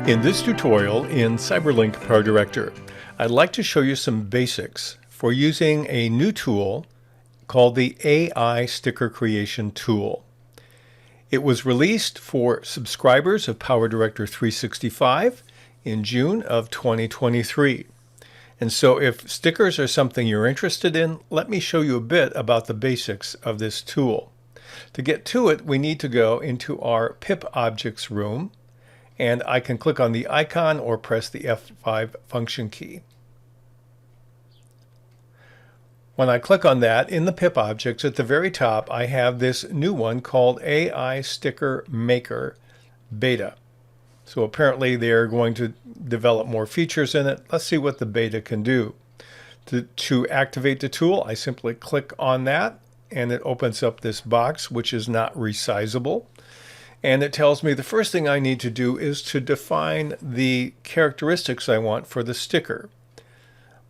In this tutorial in CyberLink PowerDirector, I'd like to show you some basics for using a new tool called the AI Sticker Creation Tool. It was released for subscribers of PowerDirector 365 in June of 2023. And so if stickers are something you're interested in, let me show you a bit about the basics of this tool. To get to it, we need to go into our pip objects room, and I can click on the icon or press the F5 function key. When I click on that, in the pip objects at the very top, I have this new one called AI Sticker Maker Beta. So apparently they're going to develop more features in it. Let's see what the beta can do. To activate the tool, I simply click on that, and it opens up this box, which is not resizable. And it tells me the first thing I need to do is to define the characteristics I want for the sticker.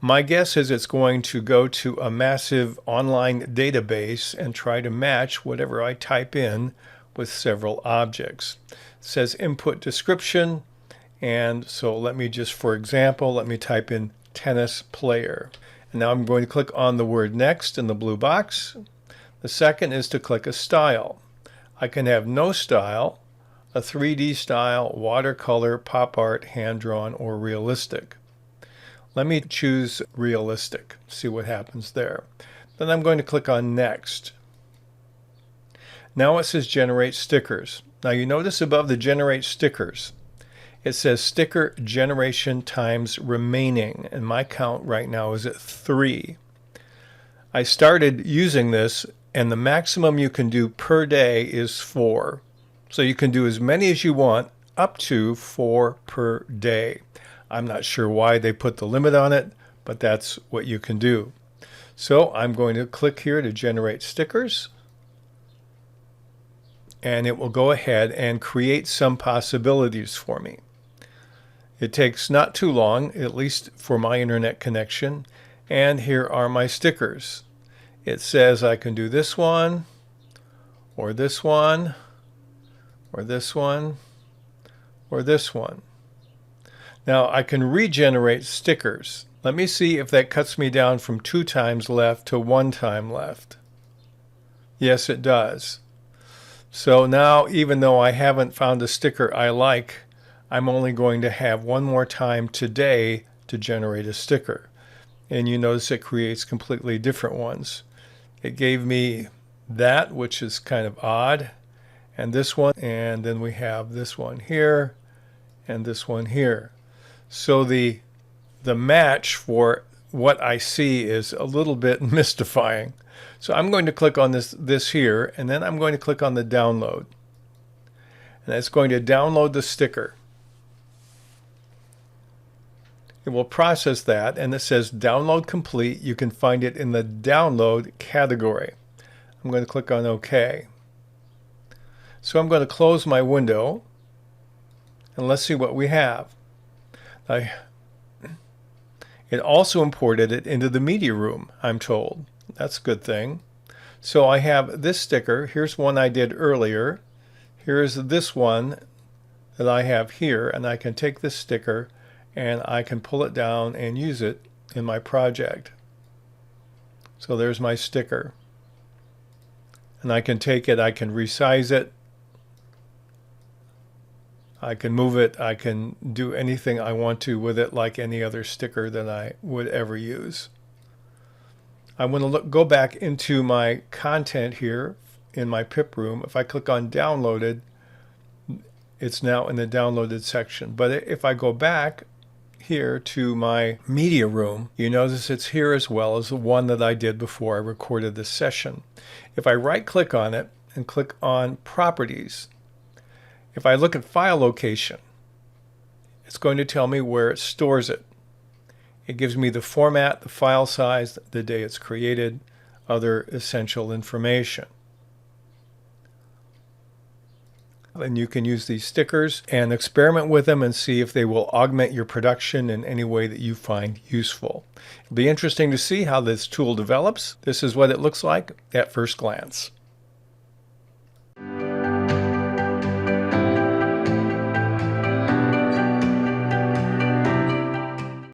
My guess is it's going to go to a massive online database and try to match whatever I type in with several objects. It says input description, and so let me just, for example, let me type in tennis player. And now I'm going to click on the word next in the blue box. The second is to click a style. I can have no style, a 3D style, watercolor, pop art, hand-drawn, or realistic. Let me choose realistic, see what happens there. Then I'm going to click on next. Now it says generate stickers. Now you notice above the generate stickers, it says sticker generation times remaining, and my count right now is at 3. I started using this, and the maximum you can do per day is 4. So you can do as many as you want, up to 4 per day. I'm not sure why they put the limit on it, but that's what you can do. So I'm going to click here to generate stickers, and it will go ahead and create some possibilities for me. It takes not too long, at least for my internet connection, and here are my stickers. It says I can do this one, or this one, or this one, or this one. Now I can regenerate stickers. Let me see if that cuts me down from 2 times left to 1 time left. Yes, it does. So now, even though I haven't found a sticker I like, I'm only going to have one more time today to generate a sticker. And you notice it creates completely different ones. It gave me that, which is kind of odd, and this one, and then we have this one here, and this one here. So the match for what I see is a little bit mystifying. So I'm going to click on this here, and then I'm going to click on the download. And that's going to download the sticker. It will process that, and it says download complete. You can find it in the download category. I'm going to click on OK. So I'm going to close my window, and let's see what we have. It also imported it into the media room, I'm told. That's a good thing. So I have this sticker. Here's one I did earlier. Here's this one that I have here, and I can take this sticker and I can pull it down and use it in my project. So there's my sticker. And I can take it, I can resize it, I can move it, I can do anything I want to with it like any other sticker that I would ever use. I want to go back into my content here in my pip room. If I click on downloaded, it's now in the downloaded section. But if I go back here to my media room, you notice it's here as well as the one that I did before I recorded this session. If I right click on it and click on properties, if I look at file location, it's going to tell me where it stores it. It gives me the format, the file size, the day it's created, other essential information. And you can use these stickers and experiment with them and see if they will augment your production in any way that you find useful. It'll be interesting to see how this tool develops. This is what it looks like at first glance.